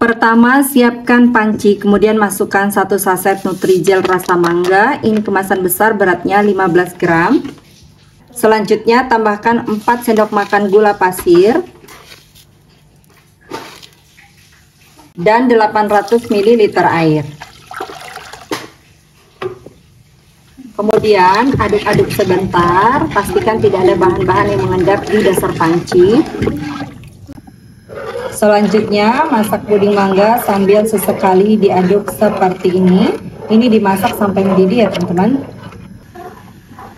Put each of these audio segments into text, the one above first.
Pertama, siapkan panci, kemudian masukkan 1 saset Nutrijel rasa mangga. Ini kemasan besar, beratnya 15 gram. Selanjutnya, tambahkan 4 sendok makan gula pasir dan 800 ml air. Kemudian aduk-aduk sebentar, pastikan tidak ada bahan-bahan yang mengendap di dasar panci. Selanjutnya, masak puding mangga sambil sesekali diaduk seperti ini. Ini dimasak sampai mendidih ya teman-teman.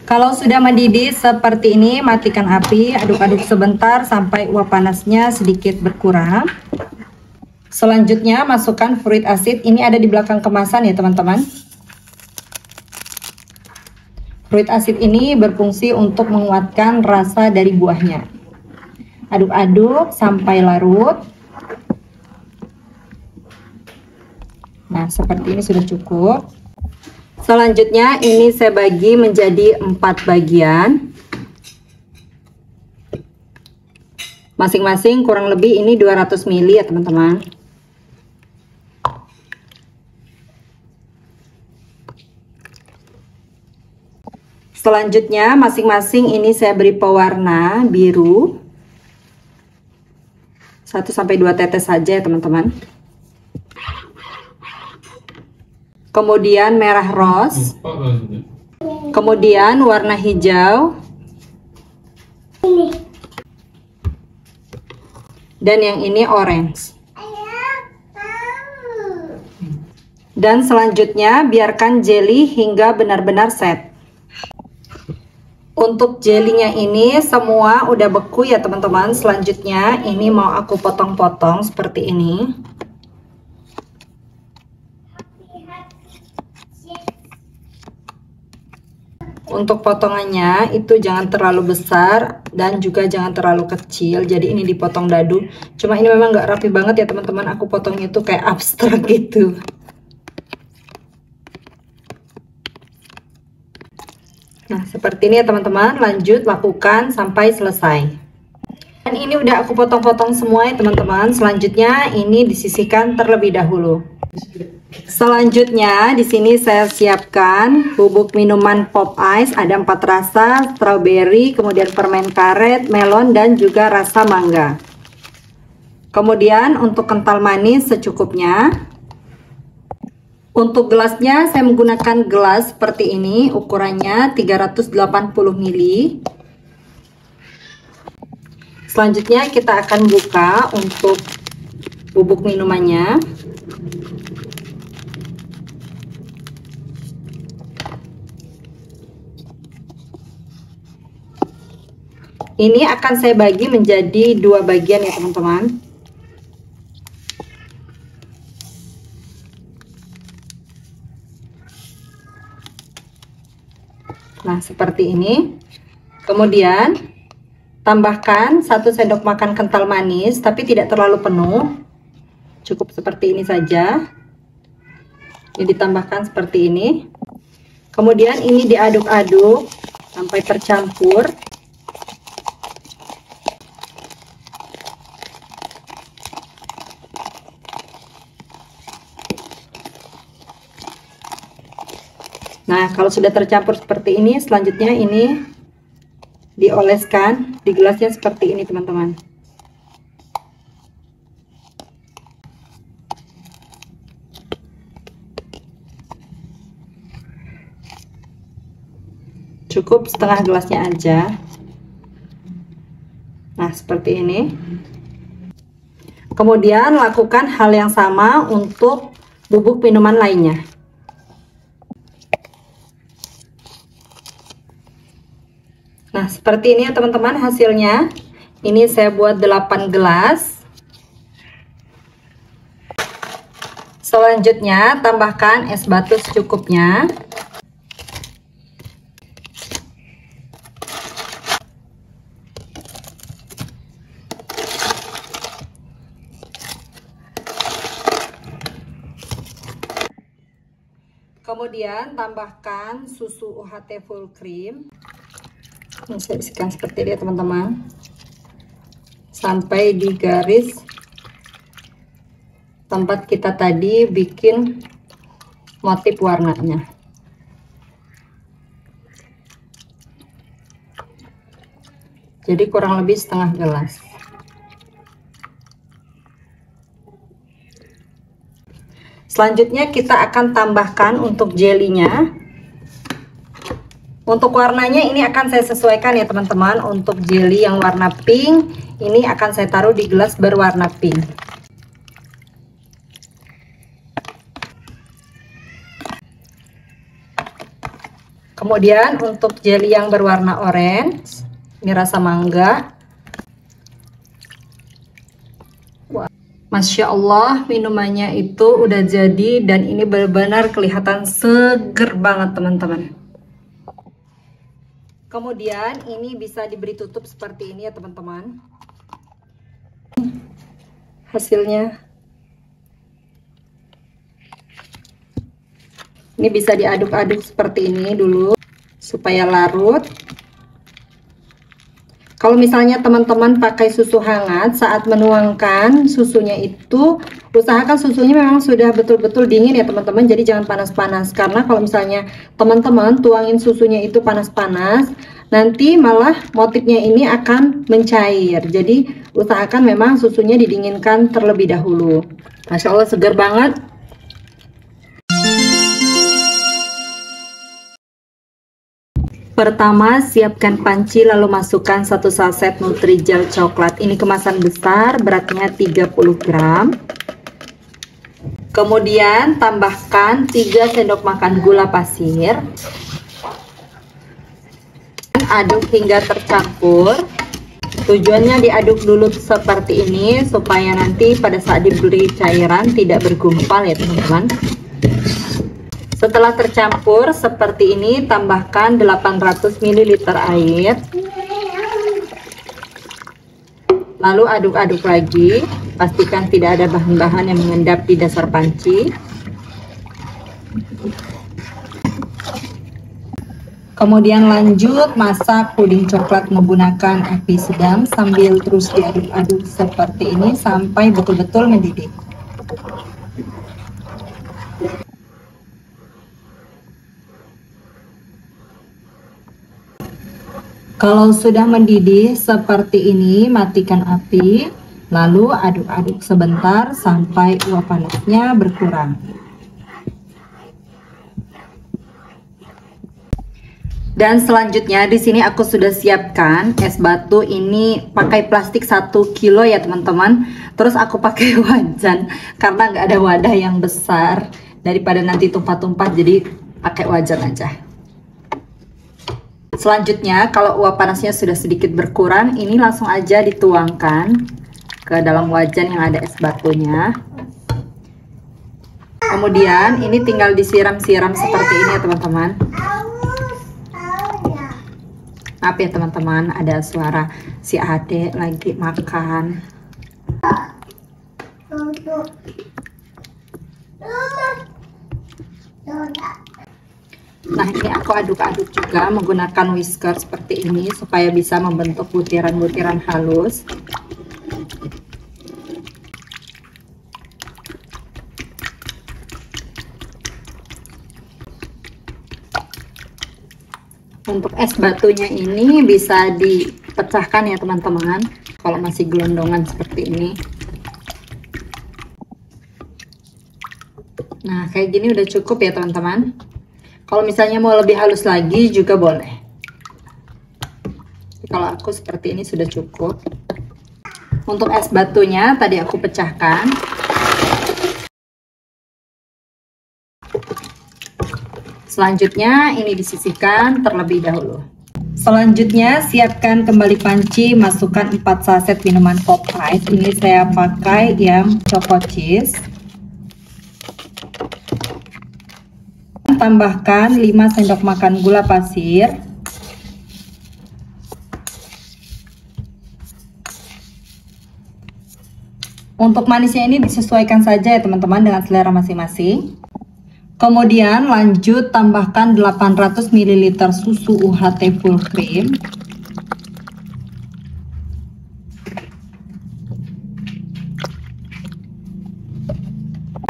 Kalau sudah mendidih seperti ini, matikan api, aduk-aduk sebentar sampai uap panasnya sedikit berkurang. Selanjutnya, masukkan fruit acid. Ini ada di belakang kemasan ya teman-teman. Fruit acid ini berfungsi untuk menguatkan rasa dari buahnya. Aduk-aduk sampai larut. Nah, seperti ini sudah cukup. Selanjutnya ini saya bagi menjadi 4 bagian. Masing-masing kurang lebih ini 200 ml ya teman-teman. Selanjutnya masing-masing ini saya beri pewarna biru. 1-2 tetes saja ya teman-teman. Kemudian merah rose. Kemudian warna hijau. Dan yang ini orange. Dan selanjutnya biarkan jelly hingga benar-benar set. Untuk jelinya ini semua udah beku ya teman-teman. Selanjutnya ini mau aku potong-potong seperti ini. Untuk potongannya itu jangan terlalu besar dan juga jangan terlalu kecil. Jadi ini dipotong dadu. Cuma ini memang nggak rapi banget ya teman-teman. Aku potongnya itu kayak abstrak gitu. Nah, seperti ini ya teman-teman. Lanjut lakukan sampai selesai. Dan ini udah aku potong-potong semua ya teman-teman. Selanjutnya ini disisihkan terlebih dahulu. Selanjutnya di sini saya siapkan bubuk minuman pop ice. Ada 4 rasa, strawberry, kemudian permen karet, melon, dan juga rasa mangga. Kemudian untuk kental manis secukupnya. Untuk gelasnya saya menggunakan gelas seperti ini, ukurannya 380 ml. Selanjutnya kita akan buka untuk bubuk minumannya. Ini akan saya bagi menjadi 2 bagian ya teman-teman. Nah, seperti ini. Kemudian tambahkan 1 sendok makan kental manis, tapi tidak terlalu penuh. Cukup seperti ini saja. Ini ditambahkan seperti ini. Kemudian ini diaduk-aduk sampai tercampur. Nah, kalau sudah tercampur seperti ini, selanjutnya ini dioleskan di gelasnya seperti ini, teman-teman. Cukup setengah gelasnya aja. Nah, seperti ini. Kemudian lakukan hal yang sama untuk bubuk minuman lainnya. Nah, seperti ini ya teman-teman hasilnya. Ini saya buat 8 gelas. Selanjutnya tambahkan es batu secukupnya. Kemudian tambahkan susu UHT full cream. Ini saya isikan seperti ini ya teman-teman, sampai di garis tempat kita tadi bikin motif warnanya. Jadi kurang lebih setengah gelas. Selanjutnya kita akan tambahkan untuk jelinya. Untuk warnanya ini akan saya sesuaikan ya teman-teman. Untuk jelly yang warna pink ini akan saya taruh di gelas berwarna pink. Kemudian untuk jelly yang berwarna orange, ini rasa mangga. Masya Allah, minumannya itu udah jadi dan ini benar-benar kelihatan seger banget teman-teman. Kemudian ini bisa diberi tutup seperti ini ya teman-teman. Hasilnya ini bisa diaduk-aduk seperti ini dulu supaya larut. Kalau misalnya teman-teman pakai susu hangat, saat menuangkan susunya itu usahakan susunya memang sudah betul-betul dingin ya teman-teman. Jadi jangan panas-panas, karena kalau misalnya teman-teman tuangin susunya itu panas-panas, nanti malah motifnya ini akan mencair. Jadi usahakan memang susunya didinginkan terlebih dahulu. Masya Allah, segar banget. Pertama, siapkan panci lalu masukkan 1 saset Nutrijel coklat. Ini kemasan besar, beratnya 30 gram. Kemudian tambahkan 3 sendok makan gula pasir. Aduk hingga tercampur. Tujuannya diaduk dulu seperti ini supaya nanti pada saat diberi cairan tidak bergumpal ya teman-teman. Setelah tercampur seperti ini, tambahkan 800 ml air. Lalu aduk-aduk lagi, pastikan tidak ada bahan-bahan yang mengendap di dasar panci. Kemudian lanjut masak puding coklat menggunakan api sedang sambil terus diaduk-aduk seperti ini sampai betul-betul mendidih. Kalau sudah mendidih seperti ini, matikan api, lalu aduk-aduk sebentar sampai uap panasnya berkurang. Dan selanjutnya di sini aku sudah siapkan es batu, ini pakai plastik 1 kilo ya teman-teman. Terus aku pakai wajan karena nggak ada wadah yang besar, daripada nanti tumpah-tumpah jadi pakai wajan aja. Selanjutnya kalau uap panasnya sudah sedikit berkurang, ini langsung aja dituangkan ke dalam wajan yang ada es batunya. Kemudian ini tinggal disiram-siram seperti ini ya teman-teman. Maaf ya teman-teman, ada suara si adek lagi makan. Nah, ini aku aduk-aduk juga menggunakan whisker seperti ini supaya bisa membentuk butiran-butiran halus. Untuk es batunya ini bisa dipecahkan ya teman-teman kalau masih gelondongan seperti ini. Nah, kayak gini udah cukup ya teman-teman. Kalau misalnya mau lebih halus lagi juga boleh. Kalau aku seperti ini sudah cukup. Untuk es batunya tadi aku pecahkan. Selanjutnya ini disisihkan terlebih dahulu. Selanjutnya siapkan kembali panci, masukkan 4 saset minuman Pop Ice. Ini saya pakai yang Choco Cheese. Tambahkan 5 sendok makan gula pasir. Untuk manisnya ini disesuaikan saja ya teman-teman dengan selera masing-masing. Kemudian lanjut tambahkan 800 ml susu UHT full cream.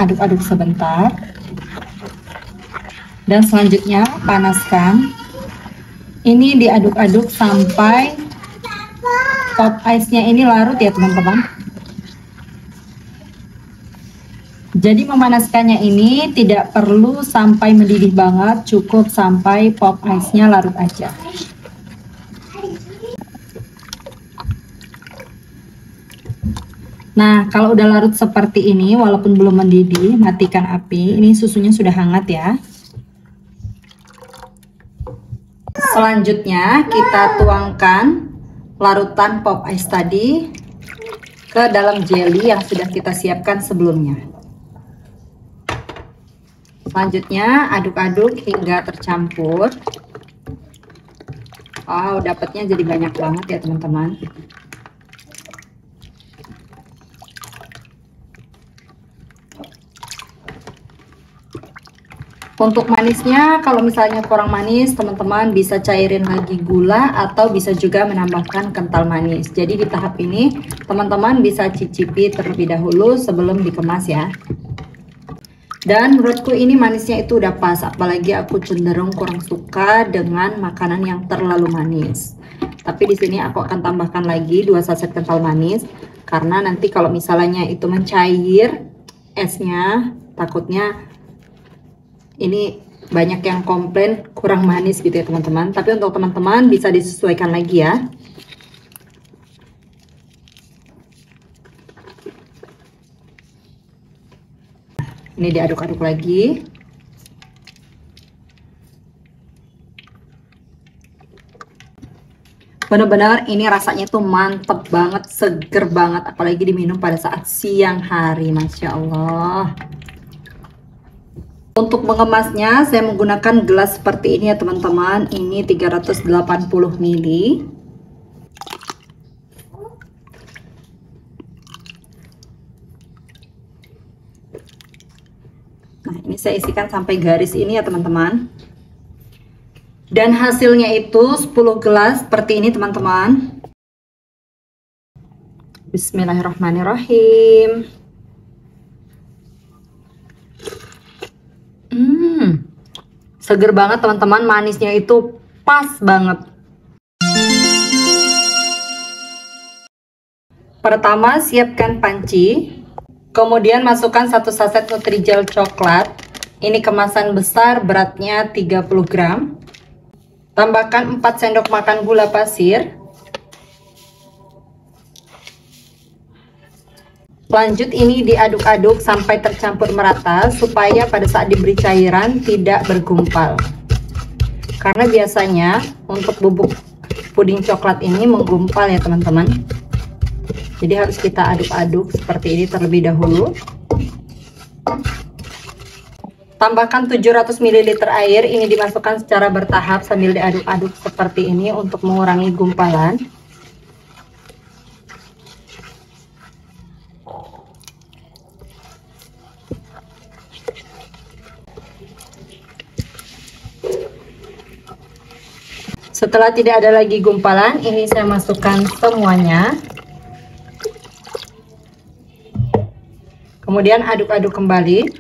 aduk-aduk sebentar. Dan selanjutnya panaskan. Ini diaduk-aduk sampai pop ice-nya ini larut ya teman-teman. Jadi memanaskannya ini tidak perlu sampai mendidih banget, cukup sampai pop ice-nya larut aja. Nah, kalau udah larut seperti ini, walaupun belum mendidih, matikan api. Ini susunya sudah hangat ya. Selanjutnya, kita tuangkan larutan pop ice tadi ke dalam jelly yang sudah kita siapkan sebelumnya. Selanjutnya, aduk-aduk hingga tercampur. Wow, dapatnya jadi banyak banget ya teman-teman. Untuk manisnya, kalau misalnya kurang manis, teman-teman bisa cairin lagi gula atau bisa juga menambahkan kental manis. Jadi di tahap ini, teman-teman bisa cicipi terlebih dahulu sebelum dikemas ya. Dan menurutku ini manisnya itu udah pas, apalagi aku cenderung kurang suka dengan makanan yang terlalu manis. Tapi di sini aku akan tambahkan lagi 2 saset kental manis, karena nanti kalau misalnya itu mencair esnya, takutnya ini banyak yang komplain kurang manis gitu ya teman-teman. Tapi untuk teman-teman bisa disesuaikan lagi ya. Ini diaduk-aduk lagi. Benar-benar ini rasanya tuh mantep banget, seger banget, apalagi diminum pada saat siang hari. Masya Allah. Untuk mengemasnya saya menggunakan gelas seperti ini ya teman-teman. Ini 380 ml. Nah, ini saya isikan sampai garis ini ya teman-teman. Dan hasilnya itu 10 gelas seperti ini teman-teman. Bismillahirrahmanirrahim. Seger banget teman-teman, manisnya itu pas banget. Pertama, siapkan panci. Kemudian masukkan 1 saset Nutrijel coklat. Ini kemasan besar, beratnya 30 gram. Tambahkan 4 sendok makan gula pasir. Lanjut ini diaduk-aduk sampai tercampur merata supaya pada saat diberi cairan tidak bergumpal. Karena biasanya untuk bubuk puding coklat ini menggumpal ya teman-teman. Jadi harus kita aduk-aduk seperti ini terlebih dahulu. Tambahkan 700 ml air, ini dimasukkan secara bertahap sambil diaduk-aduk seperti ini untuk mengurangi gumpalan. Setelah tidak ada lagi gumpalan, ini saya masukkan semuanya. Kemudian aduk-aduk kembali.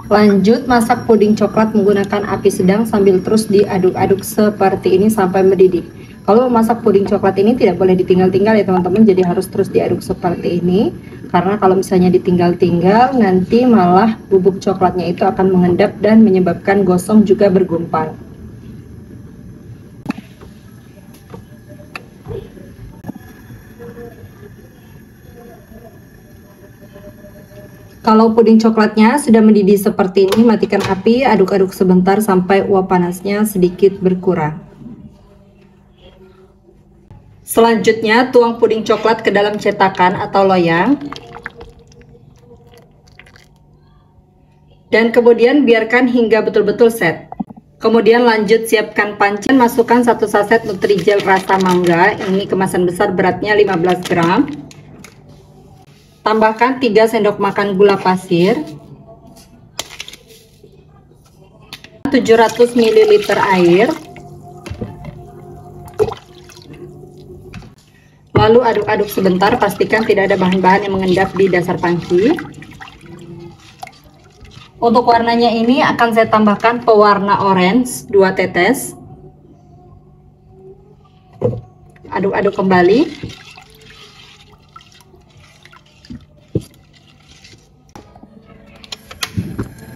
Lanjut masak puding coklat menggunakan api sedang sambil terus diaduk-aduk seperti ini sampai mendidih. Kalau masak puding coklat ini tidak boleh ditinggal-tinggal ya teman-teman, jadi harus terus diaduk seperti ini. Karena kalau misalnya ditinggal-tinggal, nanti malah bubuk coklatnya itu akan mengendap dan menyebabkan gosong juga bergumpal. Kalau puding coklatnya sudah mendidih seperti ini, matikan api, aduk-aduk sebentar sampai uap panasnya sedikit berkurang. Selanjutnya, tuang puding coklat ke dalam cetakan atau loyang. Dan kemudian biarkan hingga betul-betul set. Kemudian lanjut siapkan panci, masukkan 1 saset Nutrijel rasa mangga. Ini kemasan besar, beratnya 15 gram. Tambahkan 3 sendok makan gula pasir. 700 ml air. Lalu aduk-aduk sebentar, pastikan tidak ada bahan-bahan yang mengendap di dasar panci. Untuk warnanya ini akan saya tambahkan pewarna orange 2 tetes. Aduk-aduk kembali.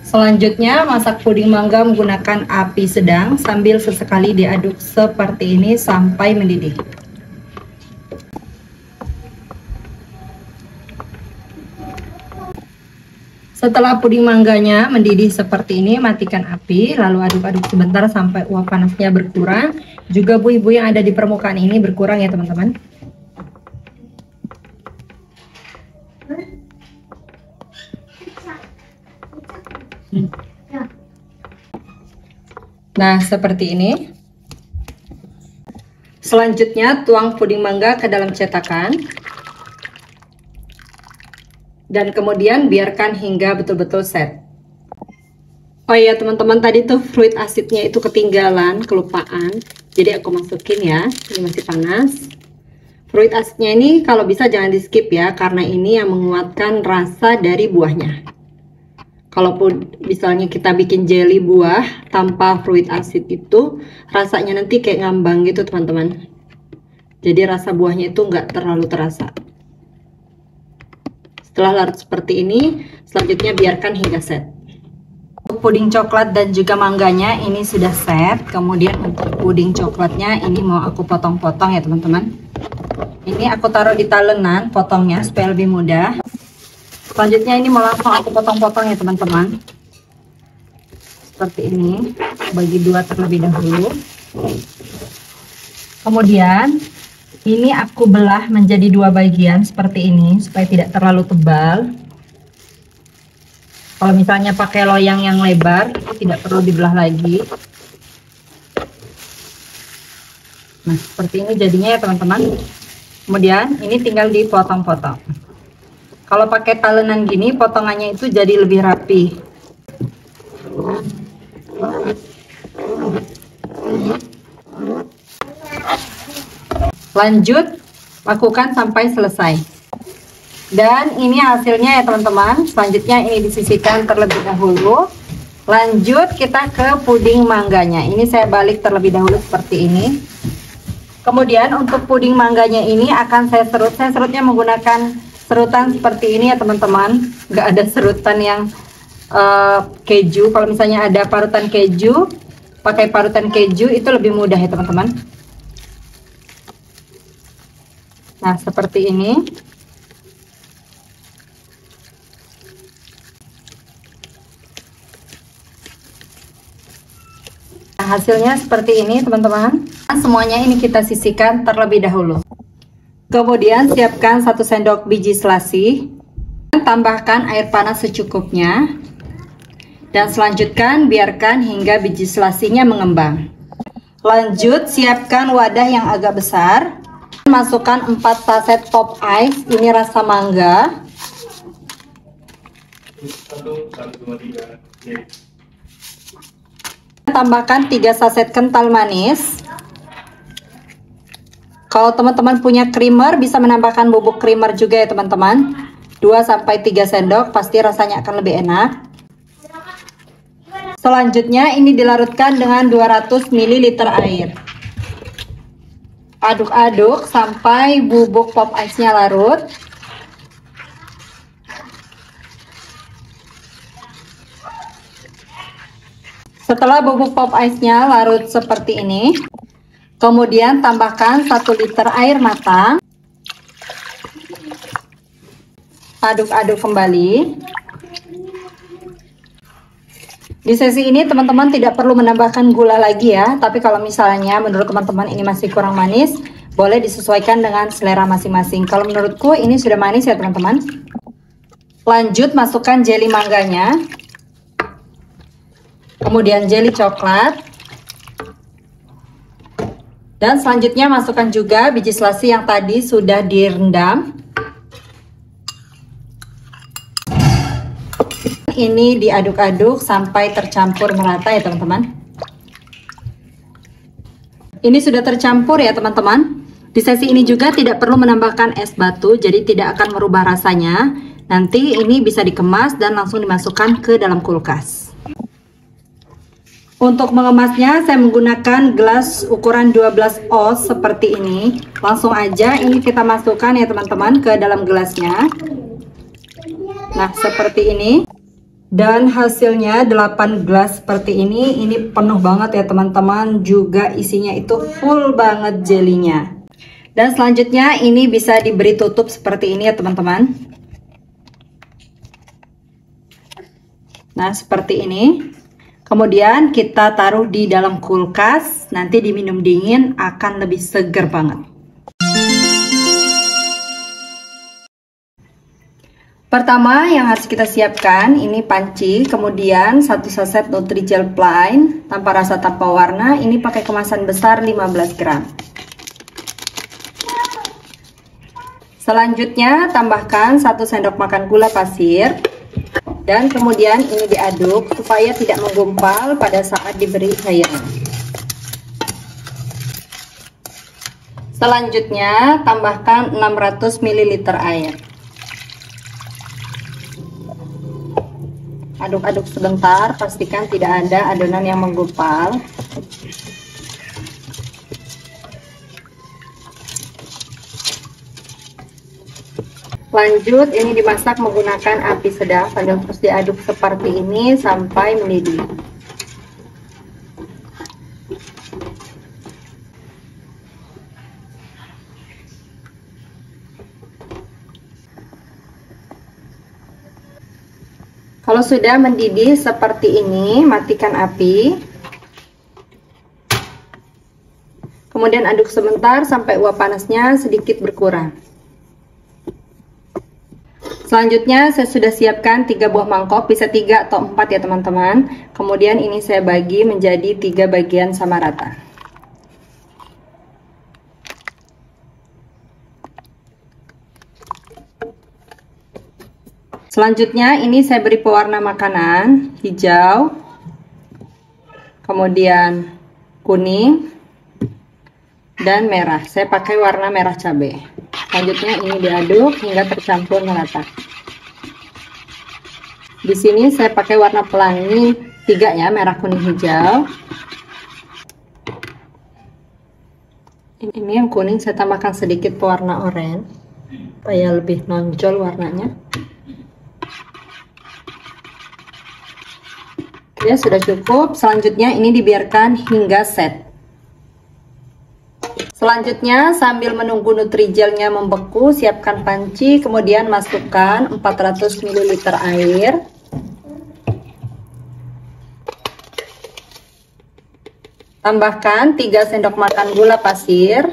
Selanjutnya, masak puding mangga menggunakan api sedang sambil sesekali diaduk seperti ini sampai mendidih. Setelah puding mangganya mendidih seperti ini, matikan api, lalu aduk-aduk sebentar sampai uap panasnya berkurang. Juga buih-buih yang ada di permukaan ini berkurang ya teman-teman. Nah, seperti ini. Selanjutnya, tuang puding mangga ke dalam cetakan. Dan kemudian biarkan hingga betul-betul set. Oh iya teman-teman, tadi tuh fruit asidnya itu ketinggalan, kelupaan. Jadi aku masukin ya, ini masih panas. Fruit asidnya ini kalau bisa jangan di skip ya, karena ini yang menguatkan rasa dari buahnya. Kalaupun misalnya kita bikin jelly buah tanpa fruit acid itu, rasanya nanti kayak ngambang gitu teman-teman. Jadi rasa buahnya itu nggak terlalu terasa. Setelah larut seperti ini, selanjutnya biarkan hingga set. Untuk puding coklat dan juga mangganya ini sudah set. Kemudian untuk puding coklatnya ini mau aku potong-potong ya teman-teman. Ini aku taruh di talenan potongnya supaya lebih mudah. Selanjutnya ini mau langsung aku potong-potong ya teman-teman. Seperti ini, bagi dua terlebih dahulu. Kemudian ini aku belah menjadi dua bagian seperti ini supaya tidak terlalu tebal. Kalau misalnya pakai loyang yang lebar, itu tidak perlu dibelah lagi. Nah, seperti ini jadinya ya teman-teman. Kemudian ini tinggal dipotong-potong. Kalau pakai talenan gini, potongannya itu jadi lebih rapi. Lanjut, lakukan sampai selesai. Dan ini hasilnya ya teman-teman. Selanjutnya ini disisihkan terlebih dahulu. Lanjut kita ke puding mangganya. Ini saya balik terlebih dahulu seperti ini. Kemudian untuk puding mangganya ini akan saya serut. Saya serutnya menggunakan serutan seperti ini ya teman-teman. Nggak ada serutan yang keju. Kalau misalnya ada parutan keju, pakai parutan keju itu lebih mudah ya teman-teman. Nah, seperti ini. Nah, hasilnya seperti ini teman-teman. Semuanya ini kita sisihkan terlebih dahulu. Kemudian siapkan 1 sendok biji selasi. Tambahkan air panas secukupnya. Dan selanjutkan biarkan hingga biji selasinya mengembang. Lanjut siapkan wadah yang agak besar. Masukkan 4 saset pop ice. Ini rasa mangga. Tambahkan 3 saset kental manis. Kalau teman-teman punya creamer, bisa menambahkan bubuk creamer juga ya teman-teman. 2-3 sendok, pasti rasanya akan lebih enak. Selanjutnya ini dilarutkan dengan 200 ml air. Aduk-aduk sampai bubuk pop ice-nya larut. Setelah bubuk pop ice-nya larut seperti ini, kemudian tambahkan 1 liter air matang. Aduk-aduk kembali. Di sesi ini teman-teman tidak perlu menambahkan gula lagi ya, tapi kalau misalnya menurut teman-teman ini masih kurang manis, boleh disesuaikan dengan selera masing-masing. Kalau menurutku ini sudah manis ya teman-teman. Lanjut masukkan jelly mangganya. Kemudian jelly coklat. Dan selanjutnya masukkan juga biji selasi yang tadi sudah direndam. Ini diaduk-aduk sampai tercampur merata ya teman-teman. Ini sudah tercampur ya teman-teman. Di sesi ini juga tidak perlu menambahkan es batu, jadi tidak akan merubah rasanya. Nanti ini bisa dikemas dan langsung dimasukkan ke dalam kulkas. Untuk mengemasnya saya menggunakan gelas ukuran 12 oz seperti ini. Langsung aja ini kita masukkan ya teman-teman ke dalam gelasnya. Nah seperti ini. Dan hasilnya 8 gelas seperti ini penuh banget ya teman-teman. Juga isinya itu full banget jelinya. Dan selanjutnya ini bisa diberi tutup seperti ini ya teman-teman. Nah seperti ini. Kemudian kita taruh di dalam kulkas. Nanti diminum dingin akan lebih seger banget. Pertama yang harus kita siapkan ini panci, kemudian 1 saset Nutrijel plain tanpa rasa tanpa warna, ini pakai kemasan besar 15 gram. Selanjutnya tambahkan 1 sendok makan gula pasir dan kemudian ini diaduk supaya tidak menggumpal pada saat diberi cairan. Selanjutnya tambahkan 600 ml air. Aduk-aduk sebentar, pastikan tidak ada adonan yang menggumpal. Lanjut, ini dimasak menggunakan api sedang sambil terus diaduk seperti ini sampai mendidih. Kalau sudah mendidih seperti ini, matikan api. Kemudian aduk sebentar sampai uap panasnya sedikit berkurang. Selanjutnya saya sudah siapkan 3 buah mangkok, bisa 3 atau 4 ya teman-teman. Kemudian ini saya bagi menjadi 3 bagian sama rata. Selanjutnya ini saya beri pewarna makanan hijau, kemudian kuning dan merah. Saya pakai warna merah cabai. Selanjutnya ini diaduk hingga tercampur merata. Di sini saya pakai warna pelangi 3 ya, merah, kuning, hijau. Ini yang kuning saya tambahkan sedikit pewarna oranye supaya lebih nonjol warnanya. Ya sudah cukup. Selanjutnya ini dibiarkan hingga set. Selanjutnya sambil menunggu Nutrijelnya membeku, siapkan panci, kemudian masukkan 400 ml air. Tambahkan 3 sendok makan gula pasir.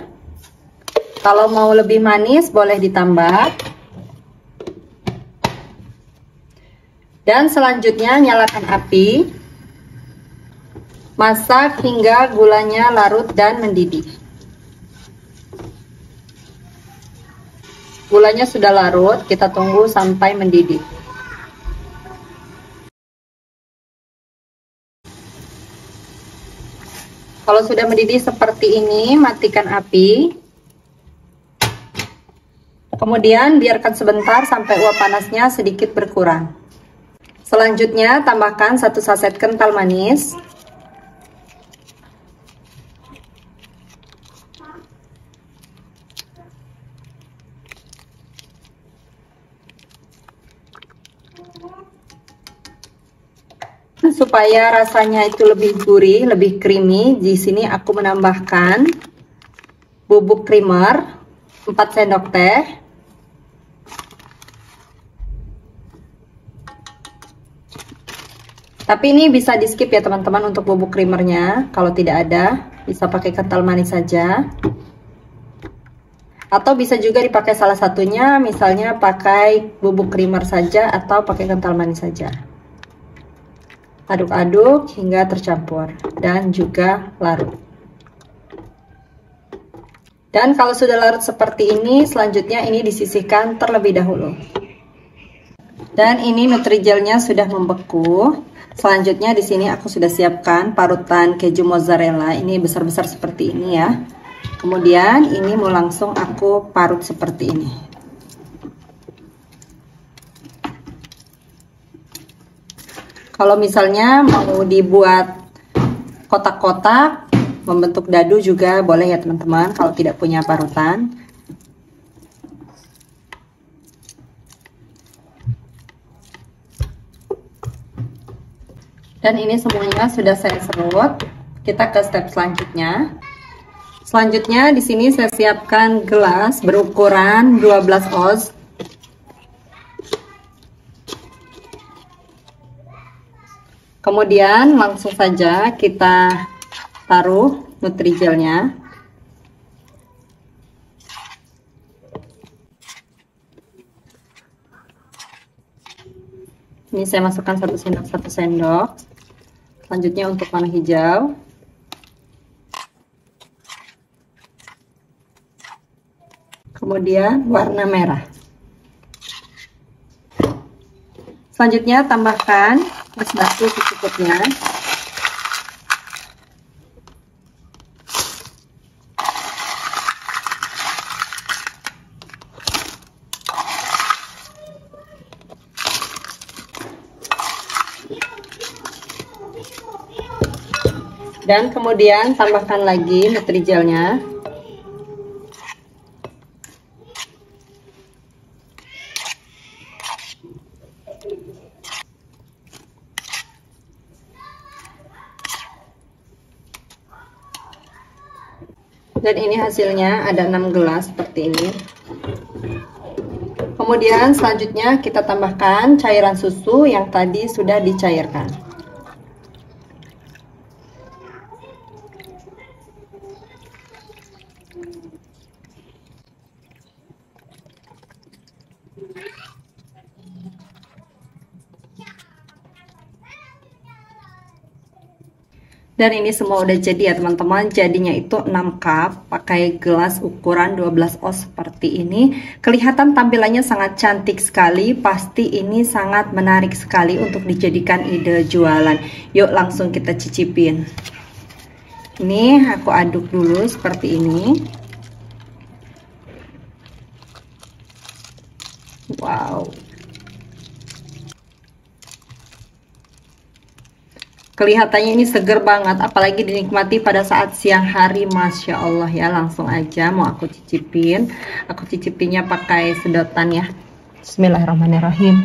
Kalau mau lebih manis boleh ditambah. Dan selanjutnya nyalakan api. Masak hingga gulanya larut dan mendidih. Gulanya sudah larut, kita tunggu sampai mendidih. Kalau sudah mendidih seperti ini, matikan api. Kemudian biarkan sebentar sampai uap panasnya sedikit berkurang. Selanjutnya tambahkan 1 saset kental manis. Supaya rasanya itu lebih gurih, lebih creamy, di sini aku menambahkan bubuk creamer 4 sendok teh. Tapi ini bisa di skip ya teman-teman untuk bubuk creamernya. Kalau tidak ada, bisa pakai kental manis saja. Atau bisa juga dipakai salah satunya, misalnya pakai bubuk creamer saja atau pakai kental manis saja. Aduk-aduk hingga tercampur dan juga larut. Dan kalau sudah larut seperti ini, selanjutnya ini disisihkan terlebih dahulu. Dan ini Nutrijelnya sudah membeku. Selanjutnya di sini aku sudah siapkan parutan keju mozzarella. Ini besar-besar seperti ini ya. Kemudian ini mau langsung aku parut seperti ini. Kalau misalnya mau dibuat kotak-kotak, membentuk dadu juga boleh ya teman-teman, kalau tidak punya parutan. Dan ini semuanya sudah saya serut. Kita ke step selanjutnya. Selanjutnya di sini saya siapkan gelas berukuran 12 oz. Kemudian langsung saja kita taruh Nutrigelnya. Ini saya masukkan 1 sendok. Selanjutnya untuk warna hijau. Kemudian warna merah. Selanjutnya tambahkan es batu secukupnya. Dan kemudian tambahkan lagi Nutrigelnya. Dan ini hasilnya ada 6 gelas seperti ini. Kemudian selanjutnya kita tambahkan cairan susu yang tadi sudah dicairkan. Dan ini semua udah jadi ya teman-teman. Jadinya itu 6 cup pakai gelas ukuran 12 oz seperti ini. Kelihatan tampilannya sangat cantik sekali. Pasti ini sangat menarik sekali untuk dijadikan ide jualan. Yuk langsung kita cicipin. Ini aku aduk dulu seperti ini. Wow. Kelihatannya ini seger banget, apalagi dinikmati pada saat siang hari. Masya Allah ya, langsung aja mau aku cicipin. Aku cicipinnya pakai sedotan ya. Bismillahirrahmanirrahim.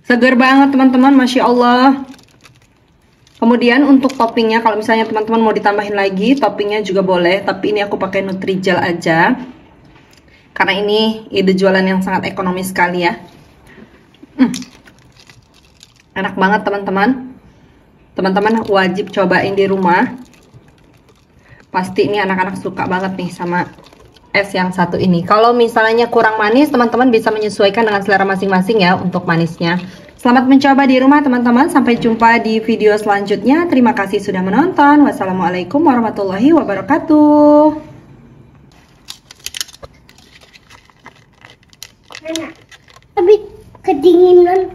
Seger banget teman-teman, Masya Allah. Kemudian untuk toppingnya, kalau misalnya teman-teman mau ditambahin lagi, toppingnya juga boleh. Tapi ini aku pakai Nutrigel aja. Karena ini ide jualan yang sangat ekonomis sekali ya. Enak banget teman-teman. Teman-teman wajib cobain di rumah. Pasti ini anak-anak suka banget nih sama es yang satu ini. Kalau misalnya kurang manis, teman-teman bisa menyesuaikan dengan selera masing-masing ya untuk manisnya. Selamat mencoba di rumah teman-teman. Sampai jumpa di video selanjutnya. Terima kasih sudah menonton. Wassalamualaikum warahmatullahi wabarakatuh. Tapi kedinginan.